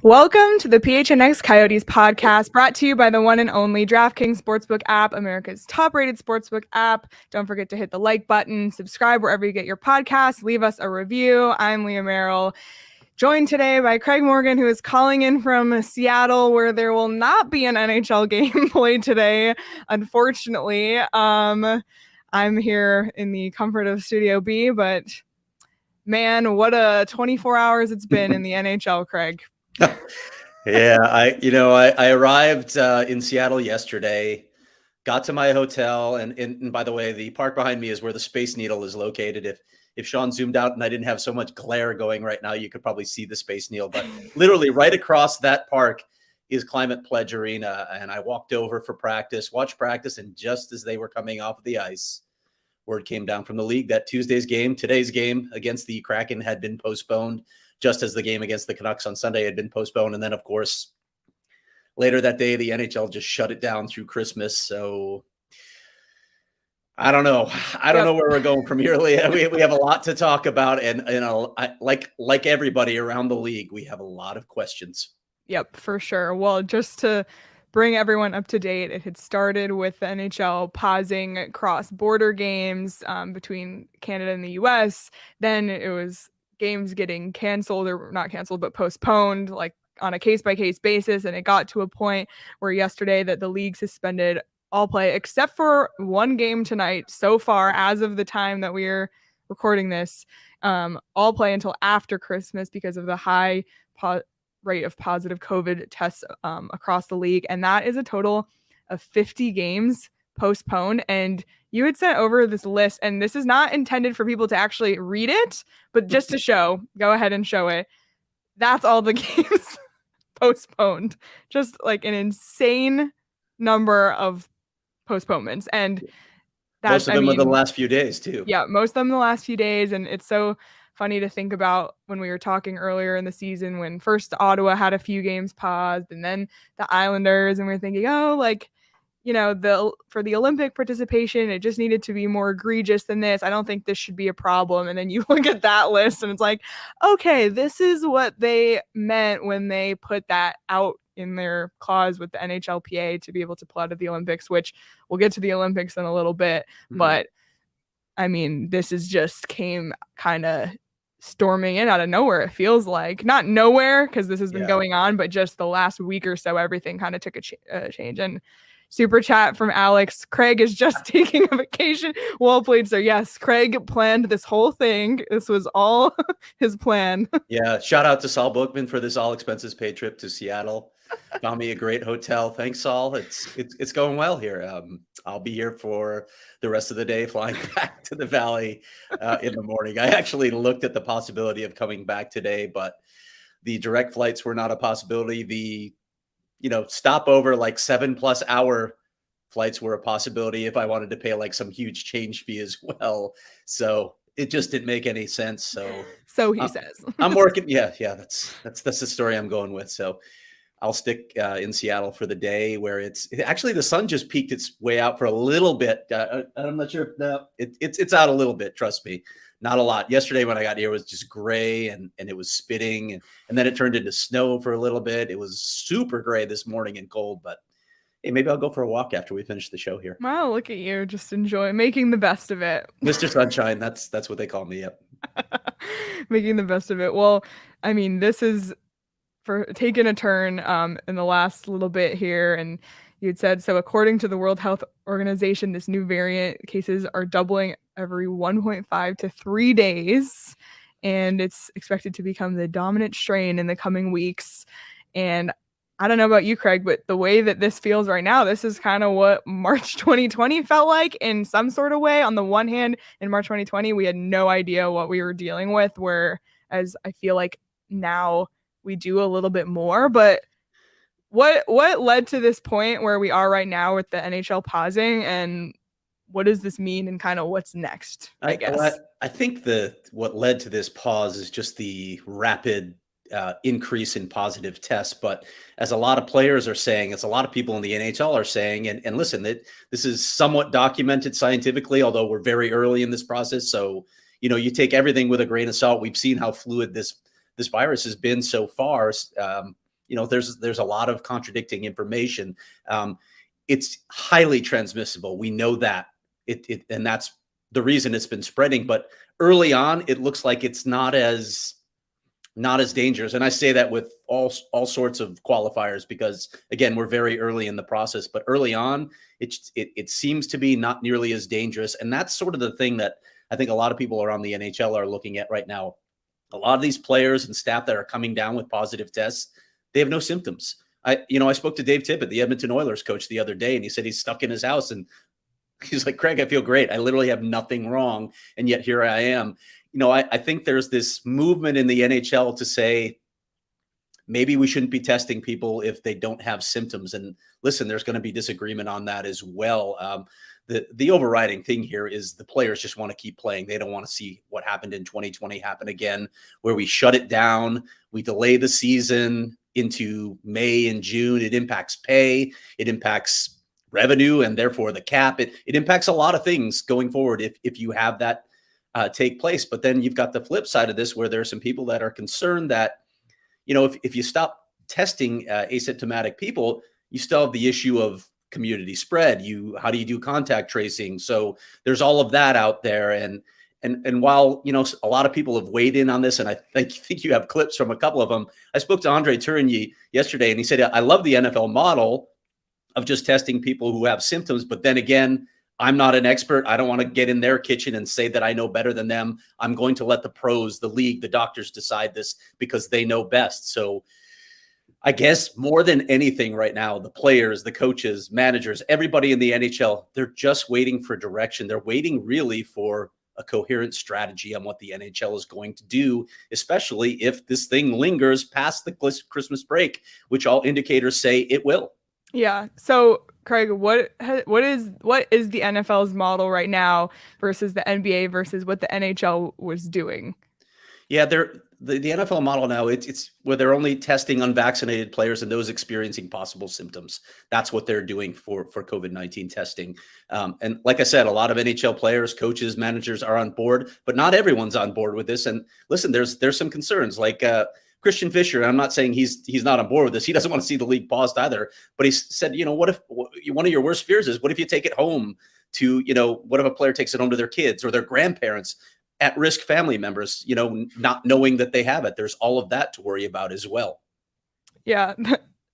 Welcome to the PHNX Coyotes podcast, brought to you by the one and only DraftKings Sportsbook app, America's top-rated sportsbook app. Don't forget to hit the like button, subscribe wherever you get your podcasts, leave us a review. I'm Leah Merrall, joined today by Craig Morgan, who is calling in from Seattle, where there will not be an NHL game played today, unfortunately. I'm here in the comfort of Studio B, but man, what a 24 hours it's been in the NHL, Craig. Yeah, I arrived in Seattle yesterday, got to my hotel, and by the way, the park behind me is where the Space Needle is located. If Sean zoomed out and I didn't have so much glare going right now, you could probably see the Space Needle. But literally right across that park is Climate Pledge Arena, and I walked over for practice, watched practice, and just as they were coming off the ice, word came down from the league that today's game against the Kraken had been postponed, just as the game against the Canucks on Sunday had been postponed. And then, of course, later that day, the NHL just shut it down through Christmas. So I don't know. I don't know where we're going from here, Leah. We have a lot to talk about. And like everybody around the league, we have a lot of questions. Yep, for sure. Well, just to bring everyone up to date, it had started with the NHL pausing cross-border games between Canada and the US. Then it was games getting canceled, or not canceled, but postponed, like on a case-by-case basis. And it got to a point where yesterday that the league suspended all play except for one game tonight so far, as of the time that we're recording this, all play until after Christmas because of the high rate of positive COVID tests across the league. And that is a total of 50 games postponed. And you had sent over this list, and this is not intended for people to actually read it, but just to show, go ahead and show it. That's all the games postponed. Just like an insane number of postponements. And that's, most of them are the last few days too. Yeah, most of them the last few days. And it's so funny to think about when we were talking earlier in the season, when first Ottawa had a few games paused and then the Islanders, and we were thinking, oh, like, you know, for the Olympic participation, it just needed to be more egregious than this. I don't think this should be a problem. And then you look at that list and it's like, okay, this is what they meant when they put that out in their clause with the NHLPA to be able to pull out of the Olympics, which we'll get to the Olympics in a little bit. Mm-hmm. But I mean, this is just came kind of storming in out of nowhere. It feels like not nowhere, because this has been going on, but just the last week or so, everything kind of took a change. And super chat from Alex, Craig is just taking a vacation. Well played, sir. Yes, Craig planned this whole thing. This was all his plan. Yeah, shout out to Saul Bookman for this all expenses paid trip to Seattle. Found me a great hotel. Thanks, Saul. It's going well here. I'll be here for the rest of the day, flying back to the Valley in the morning. I actually looked at the possibility of coming back today, but the direct flights were not a possibility. The stopover, like 7+ hour flights, were a possibility if I wanted to pay like some huge change fee as well. So it just didn't make any sense. So he says. I'm working. Yeah. That's the story I'm going with. So I'll stick in Seattle for the day, where it's actually the sun just peeked its way out for a little bit. I'm not sure if it's out a little bit. Trust me, not a lot. Yesterday when I got here, it was just gray and it was spitting, and then it turned into snow for a little bit. It was super gray this morning and cold, but hey, maybe I'll go for a walk after we finish the show here. Wow, look at you, just making the best of it. Mr. Sunshine, that's what they call me. Yep. Making the best of it. Well, I mean, this is for taking a turn in the last little bit here. And you'd said, so according to the World Health Organization, this new variant cases are doubling every 1.5 to 3 days. And it's expected to become the dominant strain in the coming weeks. And I don't know about you, Craig, but the way that this feels right now, this is kind of what March 2020 felt like in some sort of way. On the one hand, in March 2020, we had no idea what we were dealing with, whereas I feel like now we do a little bit more. But what led to this point where we are right now with the NHL pausing, and what does this mean, and kind of what's next, I guess? I think what led to this pause is just the rapid increase in positive tests. But as a lot of players are saying, as a lot of people in the NHL are saying, and listen, that this is somewhat documented scientifically, although we're very early in this process. So, you take everything with a grain of salt. We've seen how fluid this virus has been so far. there's a lot of contradicting information. It's highly transmissible. We know that and that's the reason it's been spreading. But early on, it looks like it's not as dangerous. And I say that with all sorts of qualifiers, because again, we're very early in the process, but early on, it seems to be not nearly as dangerous. And that's sort of the thing that I think a lot of people around the NHL are looking at right now. A lot of these players and staff that are coming down with positive tests, they have no symptoms. I spoke to Dave Tippett, the Edmonton Oilers coach, the other day, and he said he's stuck in his house, and he's like, Craig, I feel great. I literally have nothing wrong. And yet here I am. I think there's this movement in the NHL to say, maybe we shouldn't be testing people if they don't have symptoms. And listen, there's going to be disagreement on that as well. The overriding thing here is the players just want to keep playing. They don't want to see what happened in 2020 happen again, where we shut it down. We delay the season into May and June. It impacts pay. It impacts revenue, and therefore the cap. It impacts a lot of things going forward if you have that take place. But then you've got the flip side of this, where there are some people that are concerned that, if you stop testing asymptomatic people, you still have the issue of community spread. How do you do contact tracing? So there's all of that out there. And while, a lot of people have weighed in on this, and I think you have clips from a couple of them. I spoke to Andre Tourigny yesterday, and he said, I love the NFL model of just testing people who have symptoms. But then again, I'm not an expert. I don't want to get in their kitchen and say that I know better than them. I'm going to let the pros, the league, the doctors decide this because they know best. So I guess more than anything right now, the players, the coaches, managers, everybody in the NHL, they're just waiting for direction. They're waiting really for a coherent strategy on what the NHL is going to do, especially if this thing lingers past the Christmas break, which all indicators say it will. Yeah. So, Craig, what is the NFL's model right now versus the NBA versus what the NHL was doing? Yeah, the NFL model now, it's where they're only testing unvaccinated players and those experiencing possible symptoms. That's what they're doing for COVID-19 testing. And like I said, a lot of NHL players, coaches, managers are on board, but not everyone's on board with this. And listen, there's some concerns like Christian Fisher. I'm not saying he's not on board with this. He doesn't want to see the league paused either. But he said, what if one of your worst fears is, what if you take it home to, what if a player takes it home to their kids or their grandparents? At-risk family members, not knowing that they have it. There's all of that to worry about as well. Yeah,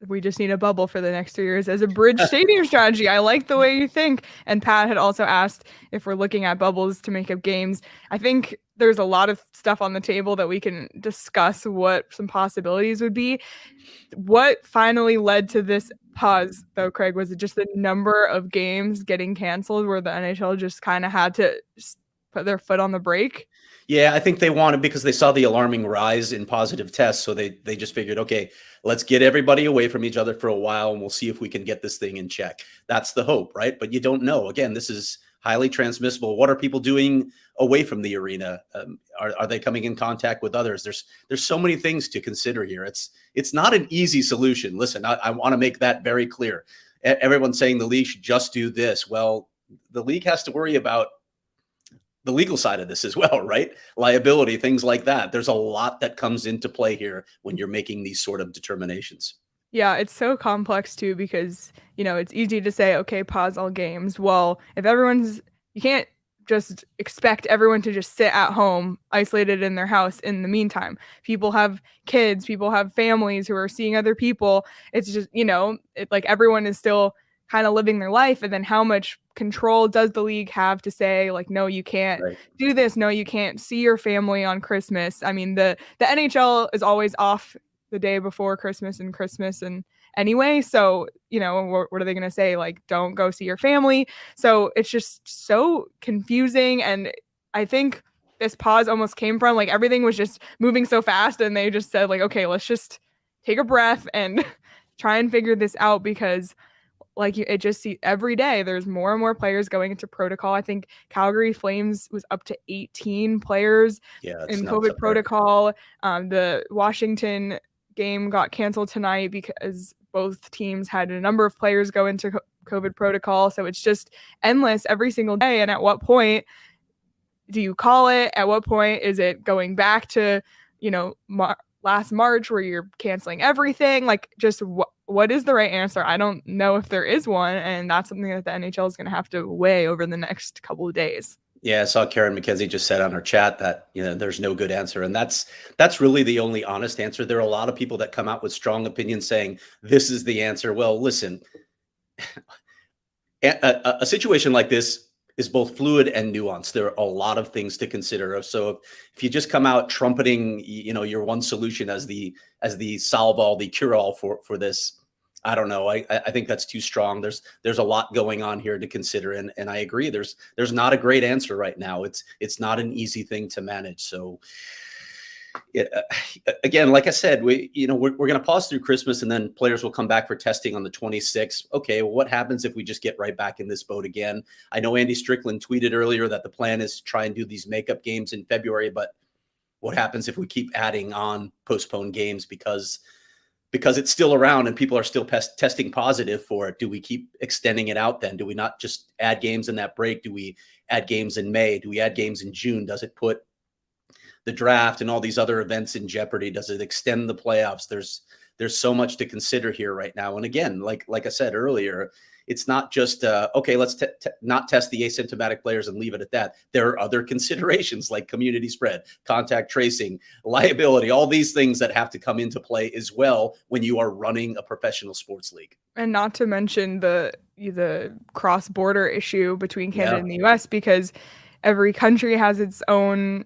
we just need a bubble for the next 3 years as a bridge stadium strategy. I like the way you think. And Pat had also asked if we're looking at bubbles to make up games. I think there's a lot of stuff on the table that we can discuss what some possibilities would be. What finally led to this pause, though, Craig? Was it just the number of games getting canceled where the NHL just kind of had to put their foot on the brake? Yeah, I think they wanted, because they saw the alarming rise in positive tests. So they just figured, okay, let's get everybody away from each other for a while and we'll see if we can get this thing in check. That's the hope, right? But you don't know. Again, this is highly transmissible. What are people doing away from the arena? Are they coming in contact with others? There's so many things to consider here. It's not an easy solution. Listen, I want to make that very clear. Everyone's saying the league should just do this. Well, the league has to worry about the legal side of this as well, right? Liability, things like that. There's a lot that comes into play here when you're making these sort of determinations. Yeah, it's so complex too, because, it's easy to say, okay, pause all games. Well, if you can't just expect everyone to just sit at home, isolated in their house in the meantime. People have kids, people have families who are seeing other people. It's just, like everyone is still kind of living their life. And then how much control does the league have to say, like, no, you can't do this. No, you can't see your family on Christmas. I mean, the NHL is always off the day before Christmas and anyway. So, what are they going to say? Like, don't go see your family. So it's just so confusing. And I think this pause almost came from, like, everything was just moving so fast. And they just said, like, okay, let's just take a breath and try and figure this out, because it just see every day there's more and more players going into protocol. I think Calgary Flames was up to 18 players in COVID protocol. The Washington game got canceled tonight because both teams had a number of players go into COVID protocol. So it's just endless every single day. And at what point do you call it? At what point is it going back to, last March where you're canceling everything. Like, just what is the right answer? I don't know if there is one, and that's something that the NHL is going to have to weigh over the next couple of days. Yeah, I saw Karen McKenzie just said on her chat that, there's no good answer. And that's really the only honest answer. There are a lot of people that come out with strong opinions saying this is the answer. Well, listen, a situation like this is both fluid and nuanced. There are a lot of things to consider. So if you just come out trumpeting, your one solution as the solve all, the cure all for this, I don't know. I think that's too strong. There's a lot going on here to consider, and I agree. There's not a great answer right now. It's not an easy thing to manage. So again, like I said, we're going to pause through Christmas, and then players will come back for testing on the 26th. Okay, well, what happens if we just get right back in this boat again? I know Andy Strickland tweeted earlier that the plan is to try and do these makeup games in February, but what happens if we keep adding on postponed games because it's still around and people are still testing positive for it? Do we keep extending it out then? Do we not just add games in that break? Do we add games in May? Do we add games in June? Does it put the draft and all these other events in jeopardy? Does it extend the playoffs? There's so much to consider here right now. And again, like I said earlier, it's not just, okay, let's not test the asymptomatic players and leave it at that. There are other considerations like community spread, contact tracing, liability, all these things that have to come into play as well when you are running a professional sports league. And not to mention the cross-border issue between Canada and the US, because every country has its own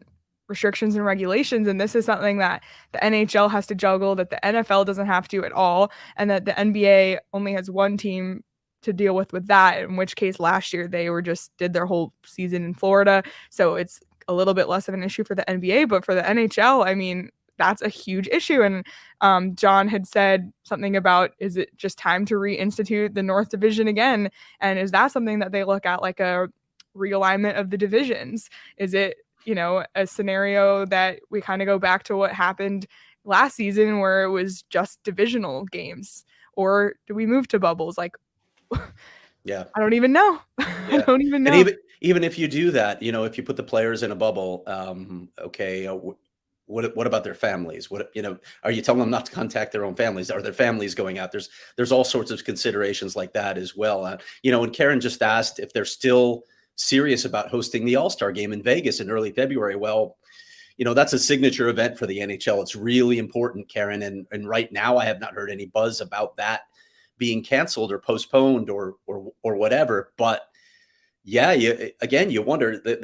restrictions and regulations, and this is something that the NHL has to juggle, that the NFL doesn't have to at all, and that the NBA only has one team to deal with that, in which case last year they did their whole season in Florida, so it's a little bit less of an issue for the NBA. But for the NHL, I mean, that's a huge issue. And John had said something about, is it just time to reinstitute the North Division again? And is that something that they look at, like a realignment of the divisions? Is it, a scenario that we kind of go back to what happened last season where it was just divisional games? Or do we move to bubbles? Like, yeah, I don't even know. I don't even know. And even if you do that, if you put the players in a bubble, okay, what about their families? Are you telling them not to contact their own families? Are their families going out? There's all sorts of considerations like that as well. And Karen just asked if they're still serious about hosting the All-Star game in Vegas in early February. Well, that's a signature event for the NHL. It's really important, Karen. And right now I have not heard any buzz about that being canceled or postponed or whatever. But yeah, you wonder that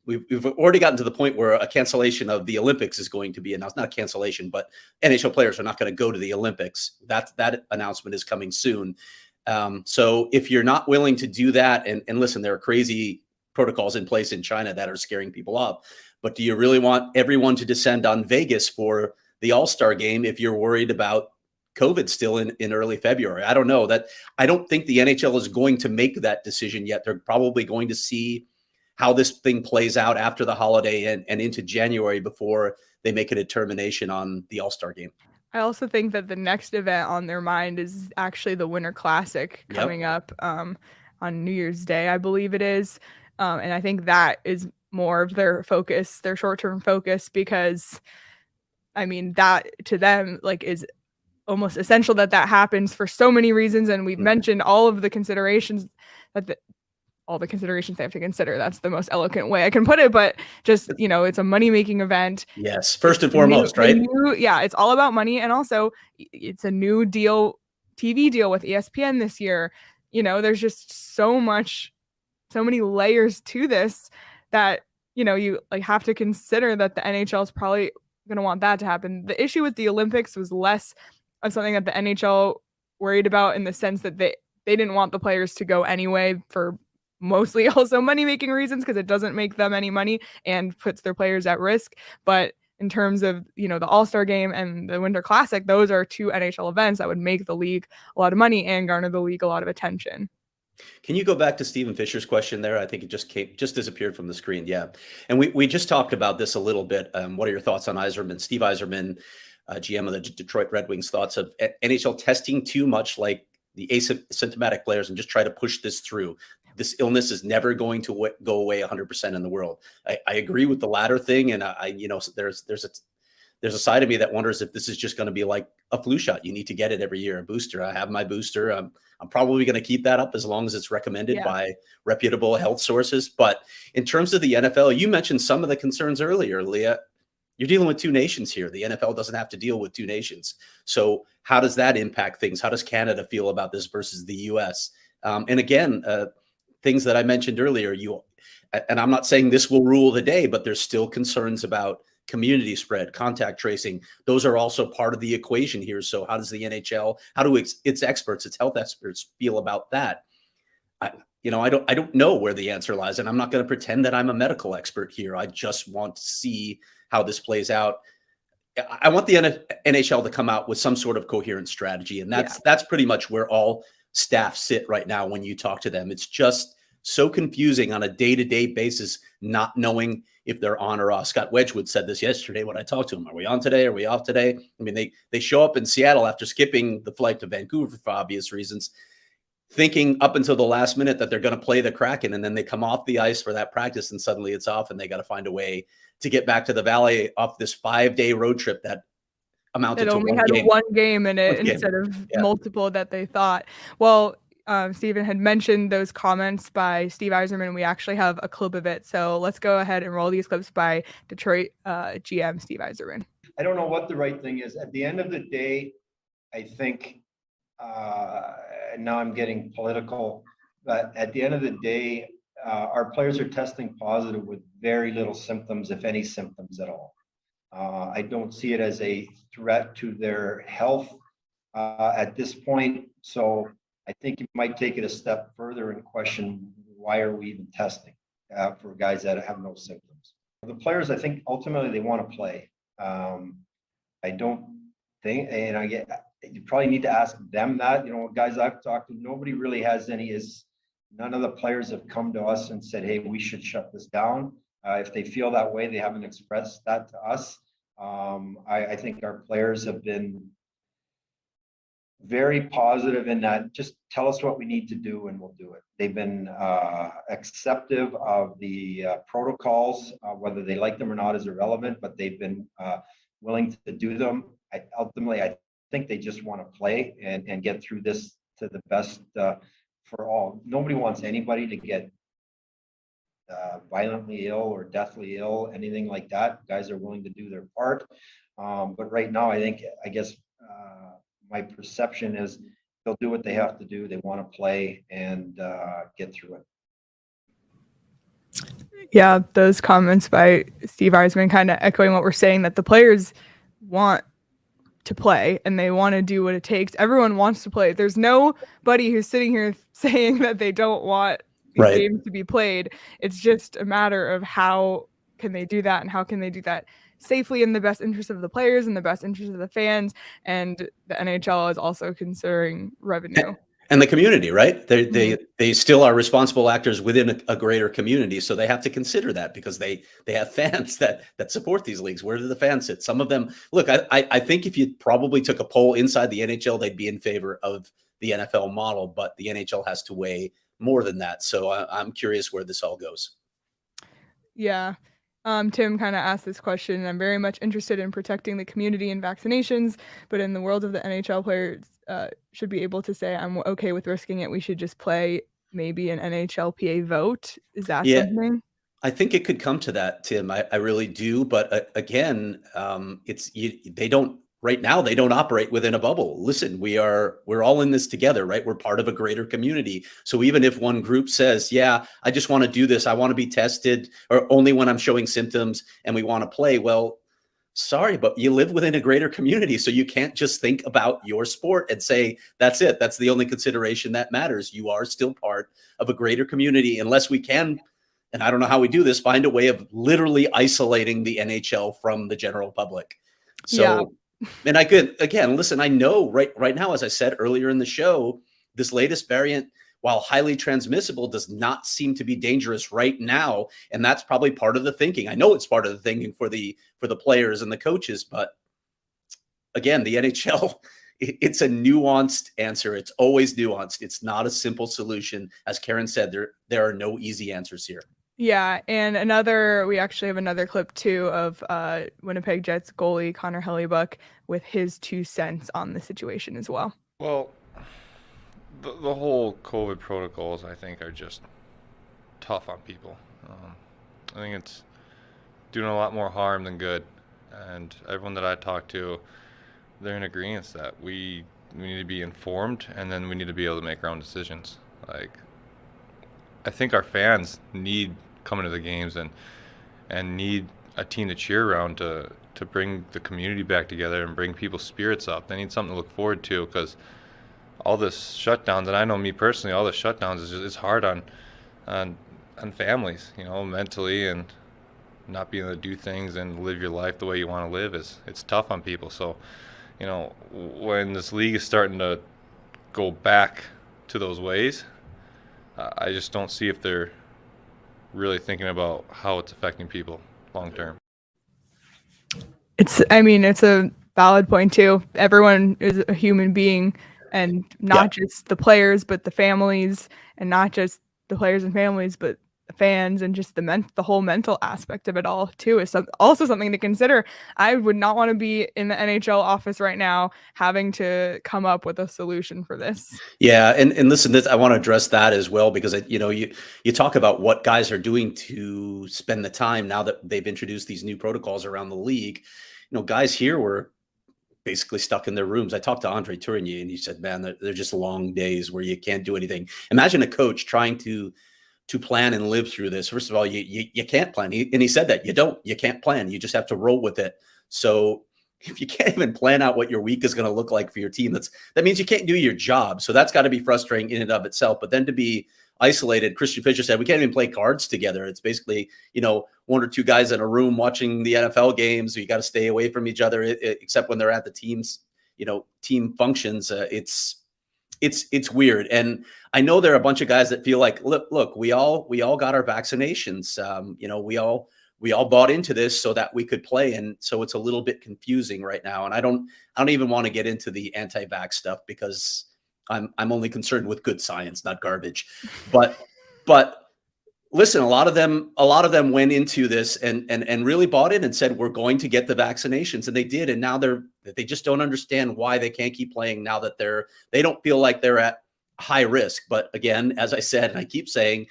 we've already gotten to the point where a cancellation of the Olympics is going to be announced. Not a cancellation, but NHL players are not going to go to the Olympics. That announcement is coming soon. So if you're not willing to do that, and listen, there are crazy protocols in place in China that are scaring people off, but do you really want everyone to descend on Vegas for the All-Star game if you're worried about COVID still in early February? I don't know. I don't think the NHL is going to make that decision yet. They're probably going to see how this thing plays out after the holiday and into January before they make a determination on the All-Star game. I also think that the next event on their mind is actually the Winter Classic coming up on New Year's Day, I believe it is. And I think that is more of their focus, their short-term focus, because I mean, that to them is almost essential that happens for so many reasons. And we've mentioned all of the considerations all the considerations they have to consider. That's the most eloquent way I can put it. But just, it's a money-making event. Yes, first and foremost, right? It's all about money. And also, it's a new TV deal with ESPN this year. There's just so many layers to this that, you have to consider that the NHL is probably going to want that to happen. The issue with the Olympics was less of something that the NHL worried about, in the sense that they didn't want the players to go anyway, for mostly also money-making reasons, because it doesn't make them any money and puts their players at risk. But in terms of, the All-Star game and the Winter Classic, those are two NHL events that would make the league a lot of money and garner the league a lot of attention. Can you go back to Stephen Fisher's question there? I think it just disappeared from the screen. Yeah. And we just talked about this a little bit. What are your thoughts on Yzerman, Steve Yzerman, GM of the Detroit Red Wings, thoughts of NHL testing too much like the asymptomatic players and just try to push this through? This illness is never going to go away 100% in the world. I agree with the latter thing. And there's there's a side of me that wonders if this is just going to be like a flu shot. You need to get it every year, a booster. I have my booster. I'm probably going to keep that up as long as it's recommended by reputable health sources. But in terms of the NFL, you mentioned some of the concerns earlier, Leah. You're dealing with two nations here. The NFL doesn't have to deal with two nations. So how does that impact things? How does Canada feel about this versus the US? And again, things that I mentioned earlier, and I'm not saying this will rule the day, but there's still concerns about community spread, contact tracing. Those are also part of the equation here. So how does the NHL, how do its experts, its health experts feel about that? I don't know where the answer lies, and I'm not going to pretend that I'm a medical expert here. I just want to see how this plays out. I want the NHL to come out with some sort of coherent strategy, and that's pretty much where all staff sit right now when you talk to them. It's just so confusing on a day-to-day basis, not knowing if they're on or off. Scott Wedgwood said this yesterday when I talked to him. Are we on today? Are we off today? I mean, they show up in Seattle after skipping the flight to Vancouver for obvious reasons, thinking up until the last minute that they're going to play the Kraken, and then they come off the ice for that practice and suddenly it's off and they got to find a way to get back to the Valley off this 5-day road trip that amounted to only had one game in it instead of multiple that they thought. Well, Stephen had mentioned those comments by Steve Yzerman. We actually have a clip of it. So let's go ahead and roll these clips by Detroit GM Steve Yzerman. I don't know what the right thing is. At the end of the day, I think, and now I'm getting political, but at the end of the day, our players are testing positive with very little symptoms, if any symptoms at all. I don't see it as a threat to their health at this point. So I think you might take it a step further and question, why are we even testing for guys that have no symptoms? The players, I think ultimately they want to play. I don't think, and you probably need to ask them that. Guys I've talked to, nobody really has none of the players have come to us and said, hey, we should shut this down. If they feel that way, they haven't expressed that to us. I think our players have been very positive in that, just tell us what we need to do and we'll do it. They've been acceptive of the protocols, whether they like them or not is irrelevant, but they've been willing to do them. Ultimately, I think they just want to play and get through this to the best for all. Nobody wants anybody to get violently ill or deathly ill, anything like that. Guys are willing to do their part. But right now, I guess my perception is they'll do what they have to do. They want to play and get through it. Yeah, those comments by Steve Yzerman kind of echoing what we're saying, that the players want to play and they want to do what it takes. Everyone wants to play. There's nobody who's sitting here saying that they don't want these games to be played. It's just a matter of how can they do that and how can they do that safely in the best interest of the players and the best interest of the fans. And the NHL is also considering revenue. And the community, right? They still are responsible actors within a greater community. So they have to consider that because they have fans that support these leagues. Where do the fans sit? Some of them, look, I think if you probably took a poll inside the NHL, they'd be in favor of the NFL model, but the NHL has to weigh more than that. So I'm curious where this all goes. Yeah. Tim kind of asked this question, and I'm very much interested in protecting the community and vaccinations, but in the world of the NHL, players should be able to say, I'm okay with risking it. We should just play maybe an NHLPA vote. Is that something? I think it could come to that, Tim. I really do. But again, they don't. Right now, they don't operate within a bubble. Listen, we're all in this together, right? We're part of a greater community. So even if one group says, yeah, I just want to do this, I want to be tested, or only when I'm showing symptoms and we want to play, well, sorry, but you live within a greater community. So you can't just think about your sport and say, that's it. That's the only consideration that matters. You are still part of a greater community, unless we can, and I don't know how we do this, find a way of literally isolating the NHL from the general public. So, and I could, again, listen, I know right now, as I said earlier in the show, this latest variant, while highly transmissible, does not seem to be dangerous right now. And that's probably part of the thinking. I know it's part of the thinking for the players and the coaches, but again, the NHL, it's a nuanced answer. It's always nuanced. It's not a simple solution. As Karen said, there are no easy answers here. Yeah, and we actually have another clip too of Winnipeg Jets goalie Connor Hellebuck with his 2 cents on the situation as well. Well, the whole COVID protocols, I think, are just tough on people. I think it's doing a lot more harm than good. And everyone that I talk to, they're in agreement that we need to be informed, and then we need to be able to make our own decisions. Like, I think our fans need coming to the games and need a team to cheer around to bring the community back together and bring people's spirits up. They need something to look forward to, because all this shutdowns, and I know me personally, all the shutdowns is just, it's hard on families, mentally, and not being able to do things and live your life the way you want to live it's tough on people. So, when this league is starting to go back to those ways, I just don't see if they're really thinking about how it's affecting people long term. It's a valid point too. Everyone is a human being, and not just the players, but the families, and not just the players and families, but the fans, and just the whole mental aspect of it all too is also something to consider. I would not want to be in the NHL office right now having to come up with a solution for this. Yeah, and listen, I want to address that as well, because you talk about what guys are doing to spend the time now that they've introduced these new protocols around the league. Guys here were basically stuck in their rooms. I talked to Andre Tourigny, and he said, man, they're just long days where you can't do anything. Imagine a coach trying to plan and live through this. First of all, you can't plan. He said that you can't plan. You just have to roll with it. So if you can't even plan out what your week is going to look like for your team, that means you can't do your job. So that's got to be frustrating in and of itself. But then to be isolated, Christian Fischer said, we can't even play cards together. It's basically, one or two guys in a room watching the NFL games. So you got to stay away from each other, except when they're at the teams, team functions. It's weird. And I know there are a bunch of guys that feel like, look, we all got our vaccinations. We all bought into this so that we could play. And so it's a little bit confusing right now. And I don't even want to get into the anti-vax stuff, because I'm only concerned with good science, not garbage. But listen, a lot of them went into this and really bought in and said, we're going to get the vaccinations, and they did. And now they just don't understand why they can't keep playing now that they don't feel like they're at high risk. But again, as I said, and I keep saying,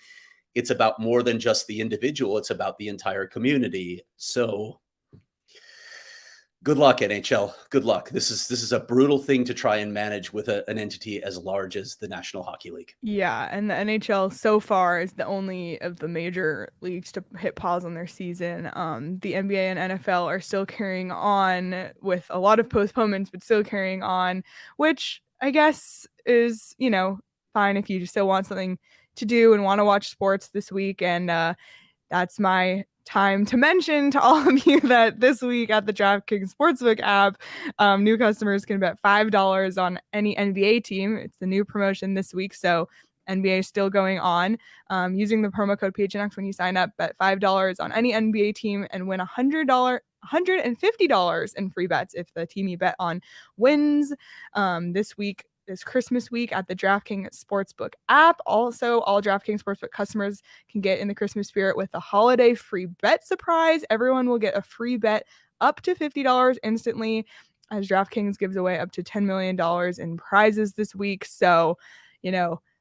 it's about more than just the individual. It's about the entire community. So good luck, NHL. Good luck. This is a brutal thing to try and manage with an entity as large as the National Hockey League. Yeah, and the NHL so far is the only of the major leagues to hit pause on their season. The NBA and NFL are still carrying on with a lot of postponements, but still carrying on, which I guess is, fine if you just still want something to do and want to watch sports this week. And that's my time to mention to all of you that this week at the DraftKings Sportsbook app, new customers can bet $5 on any NBA team. It's the new promotion this week, so NBA is still going on. Using the promo code PHNX when you sign up, bet $5 on any NBA team and win $150 in free bets if the team you bet on wins. This Christmas week at the DraftKings Sportsbook app. Also, all DraftKings Sportsbook customers can get in the Christmas spirit with the holiday free bet surprise. Everyone will get a free bet up to $50 instantly, as DraftKings gives away up to $10 million in prizes this week. So,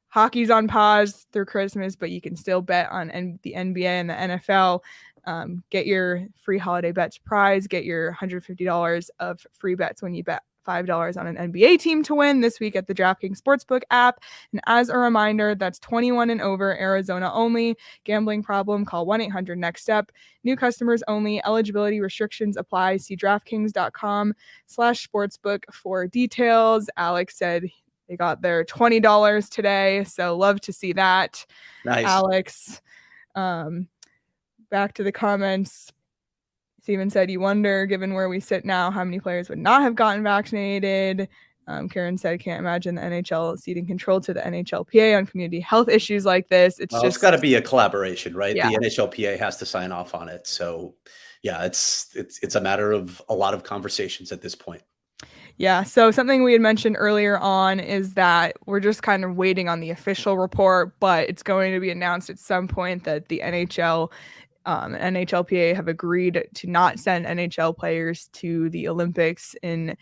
hockey's on pause through Christmas, but you can still bet on the NBA and the NFL. Get your free holiday bets prize. Get your $150 of free bets when you bet $5 on an NBA team to win this week at the DraftKings Sportsbook app. And as a reminder, that's 21 and over, Arizona only. Gambling problem, call 1-800-NEXT-STEP. New customers only. Eligibility restrictions apply. See DraftKings.com/sportsbook for details. Alex said they got their $20 today, so love to see that. Nice. Alex. Back to the comments. Steven said, you wonder, given where we sit now, how many players would not have gotten vaccinated. Karen said, can't imagine the NHL ceding control to the NHLPA on community health issues like this. It's got to be a collaboration, right? Yeah. The NHLPA has to sign off on it. So yeah, it's a matter of a lot of conversations at this point. Yeah, so something we had mentioned earlier on is that we're just kind of waiting on the official report, but it's going to be announced at some point that the NHL, NHLPA have agreed to not send NHL players to the Olympics in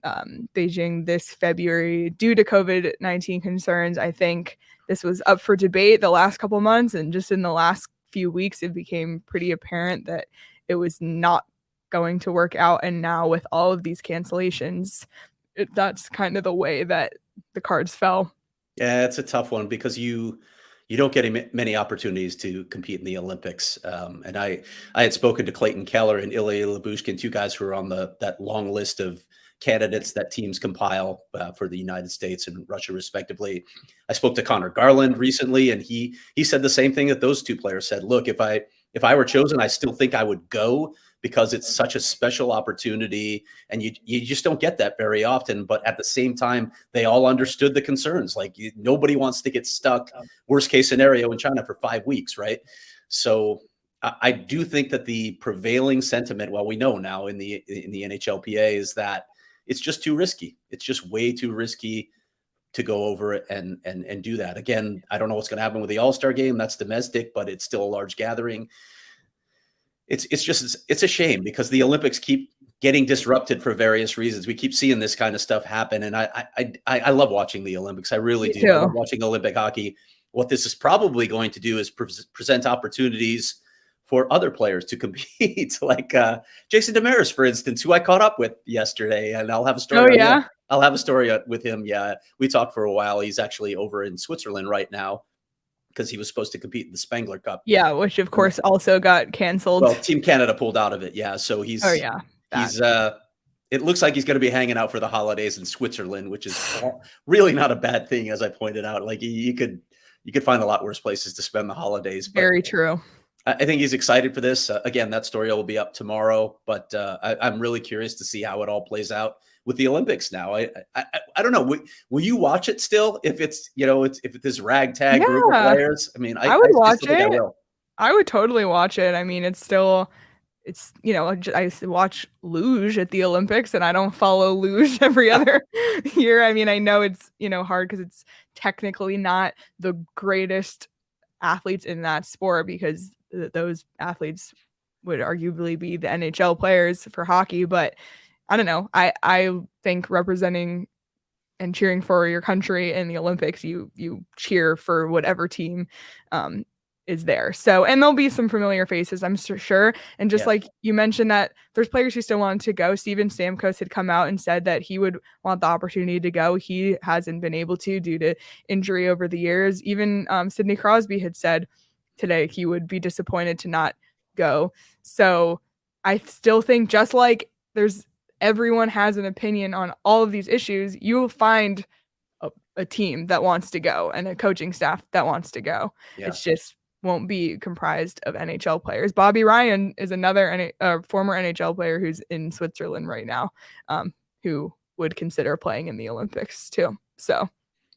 Beijing this February due to COVID-19 concerns. I think this was up for debate the last couple months, and just in the last few weeks, it became pretty apparent that it was not going to work out. And now with all of these cancellations, that's kind of the way that the cards fell. Yeah, it's a tough one because you don't get many opportunities to compete in the Olympics. And I had spoken to Clayton Keller and Ilya Lyubushkin, two guys who are on that long list of candidates that teams compile for the United States and Russia, respectively. I spoke to Connor Garland recently, and he said the same thing that those two players said. Look, if I were chosen, I still think I would go because it's such a special opportunity, and you just don't get that very often. But at the same time, they all understood the concerns. Like nobody wants to get stuck, worst case scenario, in China for 5 weeks, right? So I do think that the prevailing sentiment, well, we know now in the NHLPA, is that it's just too risky. It's just way too risky to go over it and do that. Again, I don't know what's going to happen with the All-Star game. That's domestic, but it's still a large gathering. It's a shame because the Olympics keep getting disrupted for various reasons. We keep seeing this kind of stuff happen, and I love watching the Olympics. I really do. I love watching Olympic hockey. What this is probably going to do is present opportunities for other players to compete, like Jason Demers, for instance, who I caught up with yesterday, and I'll have a story. Oh yeah, I'll have a story with him. Yeah, we talked for a while. He's actually over in Switzerland right now because he was supposed to compete in the Spengler Cup. Yeah, which of course also got canceled. Well, Team Canada pulled out of it. Yeah, so he's it looks like he's going to be hanging out for the holidays in Switzerland, which is really not a bad thing, as I pointed out. Like you could find a lot worse places to spend the holidays. But very true. I think he's excited for this. Again, that story will be up tomorrow, but I'm really curious to see how it all plays out with the Olympics now. I don't know. Will you watch it still? If it's, if this ragtag group of players, I mean, I would watch it. I will. I would totally watch it. I mean, it's I watch luge at the Olympics, and I don't follow luge every other year. I mean, I know it's, hard because it's technically not the greatest athletes in that sport, because those athletes would arguably be the NHL players for hockey. But I don't know. I think representing and cheering for your country in the Olympics, you cheer for whatever team is there. So, and there'll be some familiar faces, I'm sure. And just like you mentioned, that there's players who still wanted to go. Steven Stamkos had come out and said that he would want the opportunity to go. He hasn't been able to due to injury over the years. Even Sidney Crosby had said today he would be disappointed to not go. So I still think, just like everyone has an opinion on all of these issues, you will find a team that wants to go and a coaching staff that wants to go. Yeah. It's just won't be comprised of NHL players. Bobby Ryan is another former NHL player who's in Switzerland right now, who would consider playing in the Olympics too. So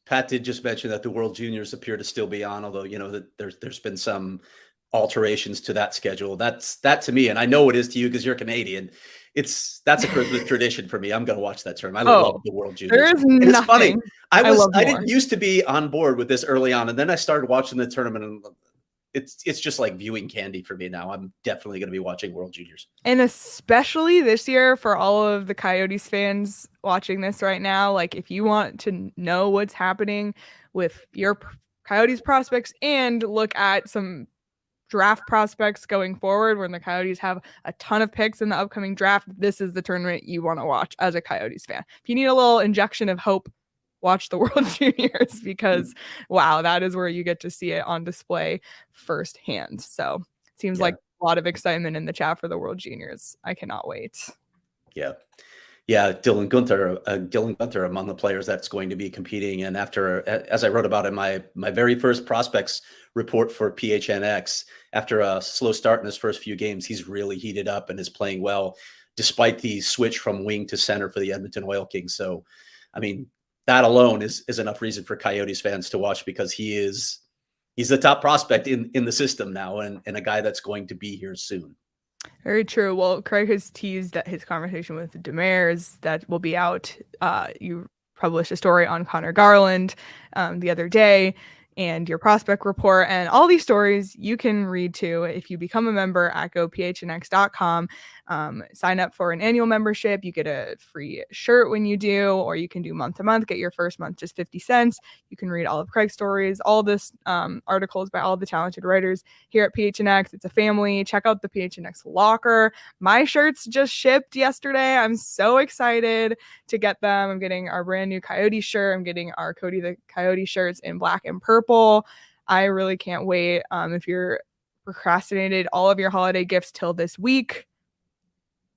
Pat did just mention that the World Juniors appear to still be on, although that there's been some alterations to that schedule. That to me, and I know it is to you because you're Canadian, that's a Christmas tradition for me. I'm going to watch that tournament. I love the World Juniors. There is nothing. It's funny. I didn't used to be on board with this early on, and then I started watching the tournament, and it's just like viewing candy for me now. I'm definitely going to be watching World Juniors. And especially this year, for all of the Coyotes fans watching this right now, like if you want to know what's happening with your Coyotes prospects and look at some draft prospects going forward, when the Coyotes have a ton of picks in the upcoming draft, this is the tournament you want to watch as a Coyotes fan. If you need a little injection of hope, watch the World Juniors, because wow, that is where you get to see it on display firsthand. So it seems like a lot of excitement in the chat for the World Juniors. I cannot wait. Yeah, Dylan Gunther among the players that's going to be competing. And as I wrote about in my very first prospects report for PHNX, after a slow start in his first few games, he's really heated up and is playing well, despite the switch from wing to center for the Edmonton Oil Kings. So, I mean, that alone is enough reason for Coyotes fans to watch, because he's the top prospect in the system now, and a guy that's going to be here soon. Very true. Well, Craig has teased that his conversation with Demers that will be out. You published a story on Connor Garland the other day, and your prospect report, and all these stories you can read too if you become a member at gophnx.com. Sign up for an annual membership. You get a free shirt when you do, or you can do month to month. Get your first month just 50 cents. You can read all of Craig's stories, all this articles by all the talented writers here at PHNX. It's a family. Check out the PHNX locker. My shirts just shipped yesterday. I'm so excited to get them. I'm getting our brand new Coyote shirt. I'm getting our Cody the Coyote shirts in black and purple. I really can't wait. If you're procrastinated all of your holiday gifts till this week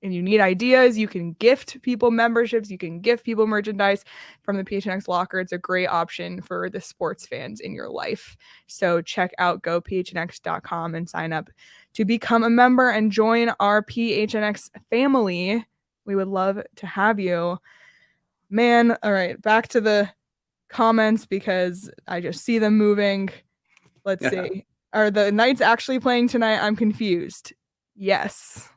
and you need ideas, you can gift people memberships, you can gift people merchandise from the PHNX locker. It's a great option for the sports fans in your life. So check out gophnx.com and sign up to become a member and join our PHNX family. We would love to have you. Man, all right, back to the comments because I just see them moving. Let's see. Are the Knights actually playing tonight? I'm confused. Yes.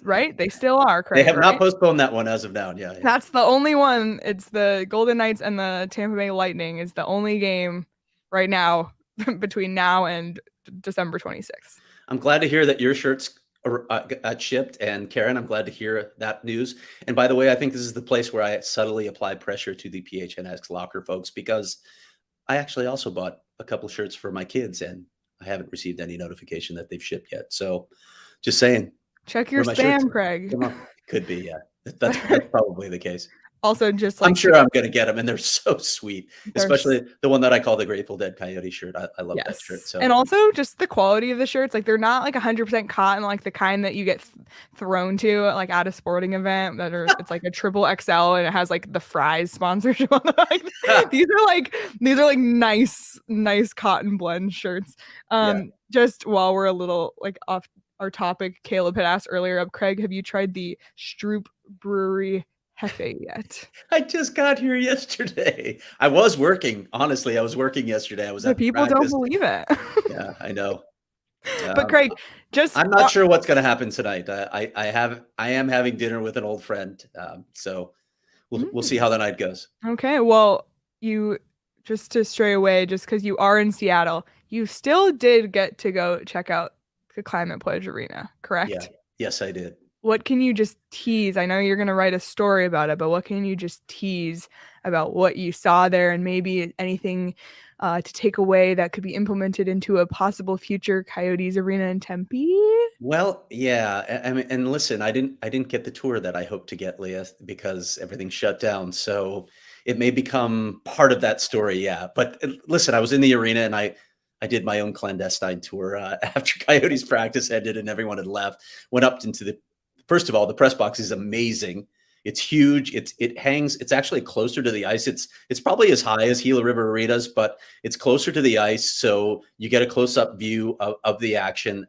Right? They still are, Craig. They have not postponed that one as of now. Yeah. That's the only one. It's the Golden Knights and the Tampa Bay Lightning is the only game right now between now and December 26th. I'm glad to hear that your shirts got shipped, and Karen, I'm glad to hear that news. And by the way, I think this is the place where I subtly apply pressure to the PHNX locker folks, because I actually also bought a couple shirts for my kids, and I haven't received any notification that they've shipped yet. So just saying. Check your spam, Craig. Could be, yeah. That's probably the case. Also, just like I'm sure I'm going to get them, and they're so sweet, especially the one that I call the Grateful Dead Coyote shirt. I love that shirt. So. And also just the quality of the shirts, like they're not like 100% cotton, like the kind that you get thrown to like at a sporting event that are it's like a triple XL and it has like the Fries sponsorship on it. Like, these are like nice cotton blend shirts. Just while we're a little like off our topic, Caleb had asked earlier, Craig, have you tried the Stroop Brewery Hefe yet? I just got here yesterday. I was working. Honestly, I was working yesterday. I was at people practice. Don't believe it. Yeah, I know. But Craig, I'm not sure what's going to happen tonight. I am having dinner with an old friend. So we'll see how the night goes. Okay. Well, you just to stray away, just because you are in Seattle, you still did get to go check out the Climate Pledge Arena, correct? Yeah. Yes, I did. What can you just tease? I know you're going to write a story about it, but what can you just tease about what you saw there and maybe anything to take away that could be implemented into a possible future Coyotes arena in Tempe? Well, yeah. I mean, and listen, I didn't get the tour that I hoped to get, Leah, because everything shut down. So it may become part of that story. Yeah. But listen, I was in the arena and I did my own clandestine tour after Coyotes practice ended and everyone had left. Went up into first of all, the press box is amazing. It's huge. It hangs. It's actually closer to the ice. It's probably as high as Gila River Arenas, but it's closer to the ice, so you get a close-up view of the action.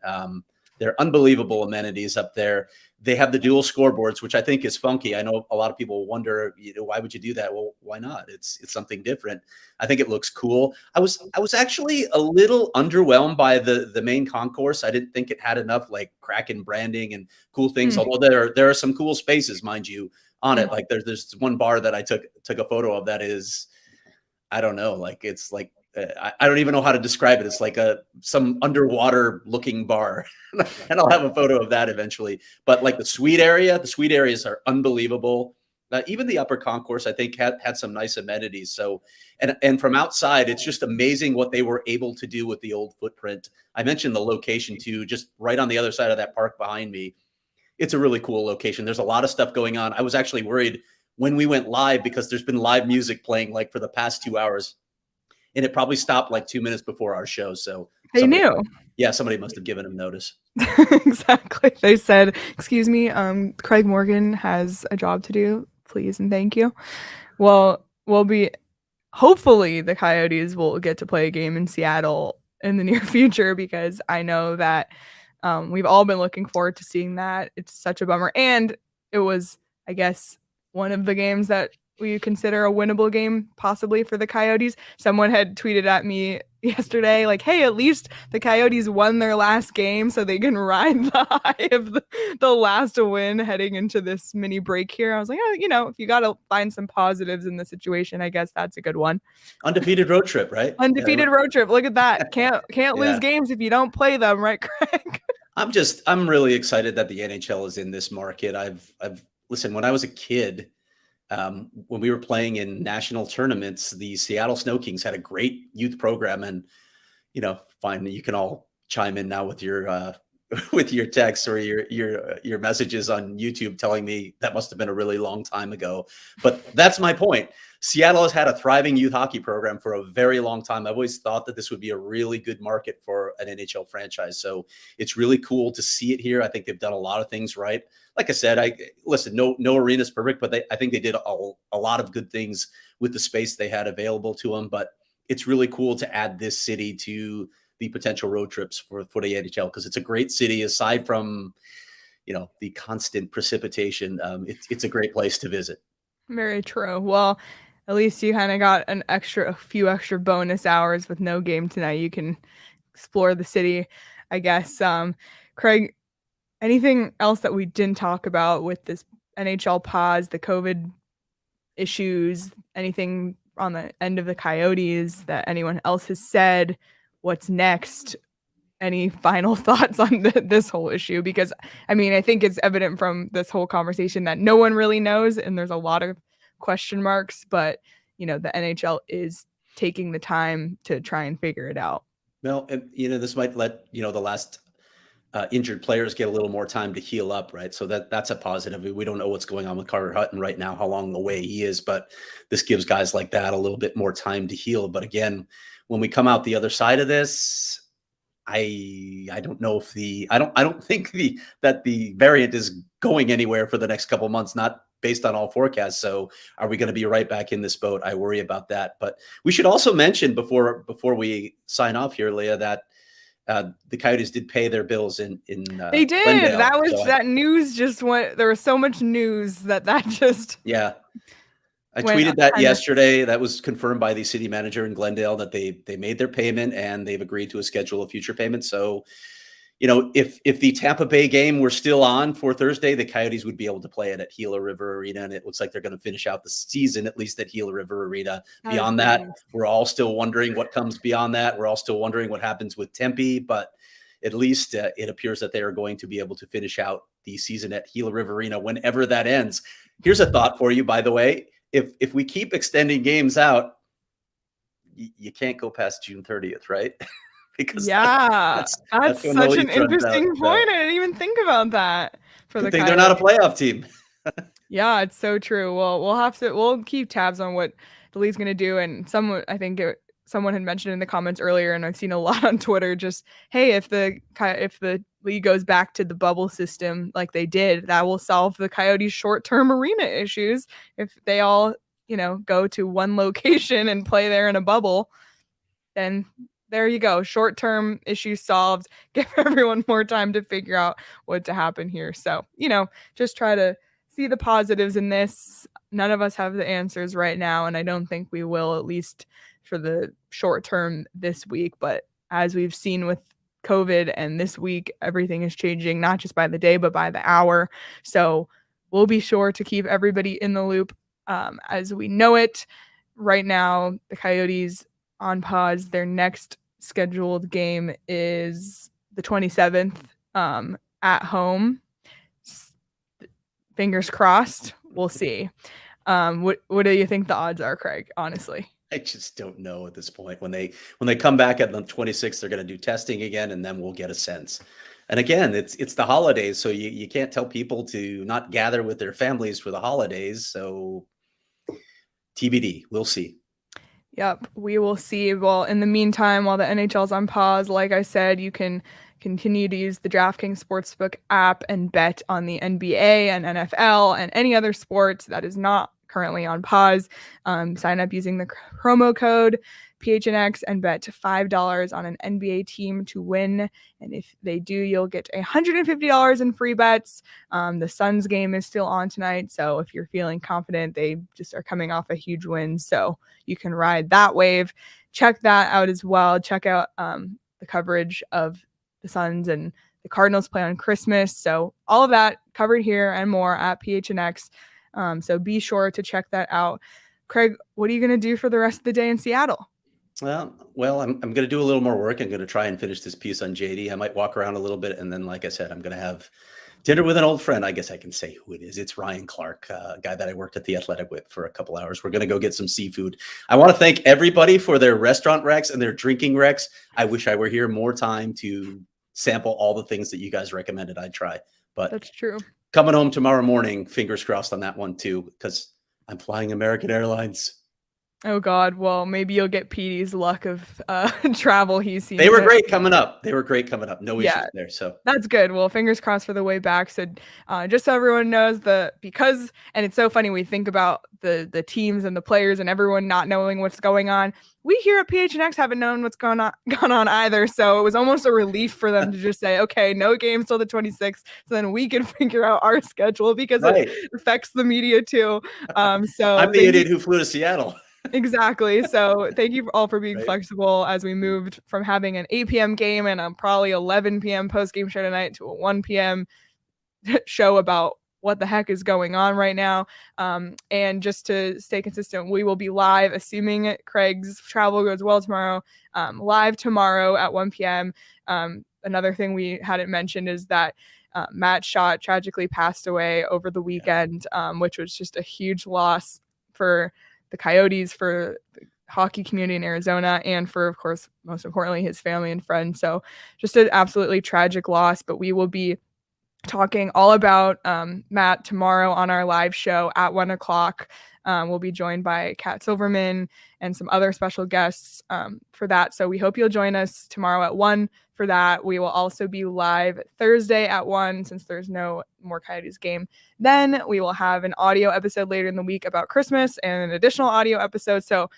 They're unbelievable amenities up there. They have the dual scoreboards, which I think is funky. I know a lot of people wonder, why would you do that? Well, why not? It's something different. I think it looks cool. I was actually a little underwhelmed by the main concourse. I didn't think it had enough like Kraken branding and cool things. Although there are some cool spaces, mind you, on it. Like there's one bar that I took a photo of that is, I don't know, like it's like I don't even know how to describe it. It's like some underwater looking bar, and I'll have a photo of that eventually. But like the suite areas are unbelievable. Even the upper concourse, I think, had some nice amenities. So, and from outside, it's just amazing what they were able to do with the old footprint. I mentioned the location too, just right on the other side of that park behind me. It's a really cool location. There's a lot of stuff going on. I was actually worried when we went live because there's been live music playing like for the past 2 hours. And it probably stopped like 2 minutes before our show. So they knew. Yeah, somebody must have given him notice. Exactly. They said, excuse me, Craig Morgan has a job to do. Please and thank you. Well, hopefully the Coyotes will get to play a game in Seattle in the near future, because I know that we've all been looking forward to seeing that. It's such a bummer. And it was, I guess, one of the games that we consider a winnable game possibly for the Coyotes. Someone had tweeted at me yesterday, like, hey, at least the Coyotes won their last game so they can ride the high of the last win heading into this mini break here. I was like, oh, if you got to find some positives in the situation, I guess that's a good one. Undefeated road trip, right? Undefeated road trip. Look at that. Can't lose games if you don't play them, right, Craig? I'm really excited that the NHL is in this market. Listen, when I was a kid, when we were playing in national tournaments, the Seattle Snow Kings had a great youth program, and fine, you can all chime in now with your with your texts or your messages on YouTube telling me that must have been a really long time ago. But that's my point. Seattle has had a thriving youth hockey program for a very long time. I've always thought that this would be a really good market for an NHL franchise. So it's really cool to see it here. I think they've done a lot of things right. Like I said, no arena is perfect, but I think they did a lot of good things with the space they had available to them. But it's really cool to add this city to the potential road trips for the NHL, because it's a great city. Aside from, the constant precipitation, it's a great place to visit. Very true. Well, at least you kind of got a few extra bonus hours with no game tonight. You can explore the city, I guess. Craig, anything else that we didn't talk about with this NHL pause, the COVID issues, anything on the end of the Coyotes that anyone else has said? What's next? Any final thoughts on this whole issue? Because, I think it's evident from this whole conversation that no one really knows, and there's a lot of question marks, but, the NHL is taking the time to try and figure it out. Well, and, this might let, the last injured players get a little more time to heal up, right? So that's a positive. We don't know what's going on with Carter Hutton right now, how long away he is, but this gives guys like that a little bit more time to heal. But again, when we come out the other side of this, I don't know if I don't think that the variant is going anywhere for the next couple of months, not based on all forecasts. So are we going to be right back in this boat? I worry about that. But we should also mention before we sign off here, Leah, that the Coyotes did pay their bills in they did. Glendale. That was that news just went. There was so much news that just I tweeted that yesterday. That was confirmed by the city manager in Glendale that they made their payment and they've agreed to a schedule of future payments. So, if the Tampa Bay game were still on for Thursday, the Coyotes would be able to play it at Gila River Arena, and it looks like they're going to finish out the season at least at Gila River Arena. Beyond that, we're all still wondering what comes beyond that. We're all still wondering what happens with Tempe, but at least it appears that they are going to be able to finish out the season at Gila River Arena whenever that ends. Here's a thought for you, by the way. If we keep extending games out, you can't go past June 30th, right? Because that's such an interesting point. I didn't even think about that. They're not a playoff team. Yeah, it's so true. Well, we'll keep tabs on what the league's going to do. And someone had mentioned in the comments earlier, and I've seen a lot on Twitter, just, hey, if the league goes back to the bubble system like they did, that will solve the Coyotes' short-term arena issues. If they all, go to one location and play there in a bubble, then there you go. Short-term issues solved. Give everyone more time to figure out what to happen here. So, just try to see the positives in this. None of us have the answers right now, and I don't think we will, at least for the short term this week. But as we've seen with COVID and this week, everything is changing, not just by the day, but by the hour. So we'll be sure to keep everybody in the loop as we know it. Right now, the Coyotes on pause. Their next scheduled game is the 27th at home. Fingers crossed. We'll see. What do you think the odds are, Craig? Honestly, I just don't know at this point. When they come back at the 26th, they're going to do testing again, and then we'll get a sense. And again, it's the holidays, so you can't tell people to not gather with their families for the holidays. So TBD, we'll see. Yep, we will see. Well, in the meantime, while the NHL's on pause, like I said, you can continue to use the DraftKings Sportsbook app and bet on the NBA and NFL and any other sports that is not currently on pause. Sign up using the promo code PHNX and bet $5 on an NBA team to win. And if they do, you'll get $150 in free bets. The Suns game is still on tonight, so if you're feeling confident, they just are coming off a huge win, so you can ride that wave. Check that out as well. Check out the coverage of the Suns, and the Cardinals play on Christmas, so all of that covered here and more at PHNX. So be sure to check that out. Craig, what are you going to do for the rest of the day in Seattle? Well, I'm going to do a little more work. I'm going to try and finish this piece on JD. I might walk around a little bit, and then, like I said, I'm going to have dinner with an old friend. I guess I can say who it is. It's Ryan Clark, a guy that I worked at the Athletic with for a couple hours. We're going to go get some seafood. I want to thank everybody for their restaurant recs and their drinking recs. I wish I were here more time to sample all the things that you guys recommended I'd try. But that's true. Coming home tomorrow morning, fingers crossed on that one too, because I'm flying American Airlines. Oh God! Well, maybe you'll get Petey's luck of travel. He's seen. They were great coming up. No issues there. So that's good. Well, fingers crossed for the way back. So, just so everyone knows, and it's so funny, we think about the teams and the players and everyone not knowing what's going on. We here at PHNX haven't known what's gone on either. So it was almost a relief for them to just say, okay, no games till the 26th. So then we can figure out our schedule, because it affects the media too. So I'm the idiot who flew to Seattle. Exactly. So thank you all for being flexible as we moved from having an 8 p.m. game and a probably 11 p.m. post-game show tonight to a 1 p.m. show about what the heck is going on right now. And just to stay consistent, we will be live, assuming Craig's travel goes well tomorrow, live tomorrow at 1 p.m. Another thing we hadn't mentioned is that Matt Schott tragically passed away over the weekend, which was just a huge loss for the Coyotes, for the hockey community in Arizona, and for, of course, most importantly, his family and friends. So just an absolutely tragic loss, but we will be talking all about Matt tomorrow on our live show at 1 o'clock. We'll be joined by Kat Silverman and some other special guests for that. So we hope you'll join us tomorrow at 1 for that. We will also be live Thursday at 1, since there's no more Coyotes game. Then we will have an audio episode later in the week about Christmas and an additional audio episode. So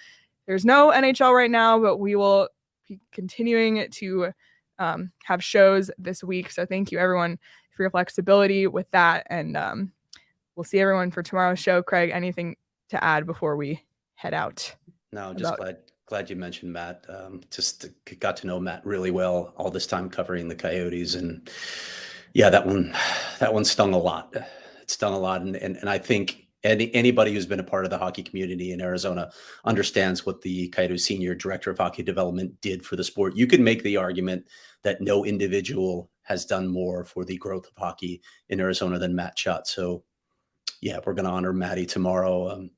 there's no NHL right now, but we will be continuing to have shows this week. So thank you, everyone, for your flexibility with that. And we'll see everyone for tomorrow's show. Craig, anything to add before we head out? No, just glad you mentioned Matt. Just got to know Matt really well all this time covering the Coyotes, and yeah, that one stung a lot. It stung a lot, and I think anybody who's been a part of the hockey community in Arizona understands what the Coyotes senior director of hockey development did for the sport. You can make the argument that no individual has done more for the growth of hockey in Arizona than Matt Schott. So yeah, we're going to honor Matty tomorrow. I'm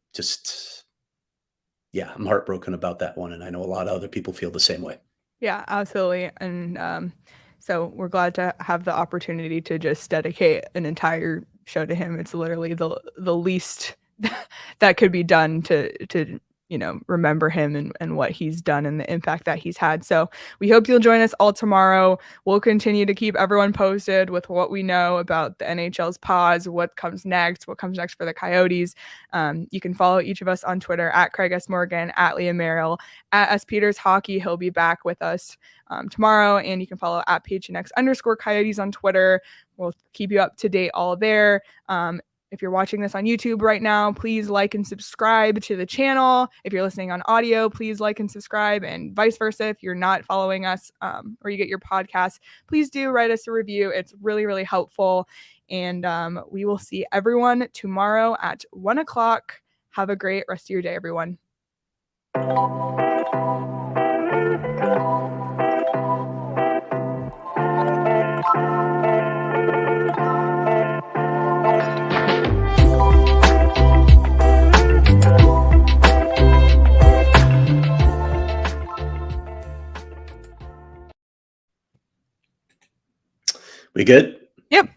heartbroken about that one. And I know a lot of other people feel the same way. Yeah, absolutely. And so we're glad to have the opportunity to just dedicate an entire show to him. It's literally the least that could be done to remember him and what he's done and the impact that he's had. So we hope you'll join us all tomorrow. We'll continue to keep everyone posted with what we know about the NHL's pause, what comes next for the Coyotes. You can follow each of us on Twitter at Craig S. Morgan, at Leah Merrall, at S. Peters Hockey. He'll be back with us tomorrow. And you can follow at PHNX_Coyotes on Twitter. We'll keep you up to date all there. If you're watching this on YouTube right now, please like and subscribe to the channel. If you're listening on audio, please like and subscribe, and vice versa. If you're not following us or you get your podcast, please do write us a review. It's really, really helpful. And we will see everyone tomorrow at 1 o'clock. Have a great rest of your day, everyone. We good? Yep.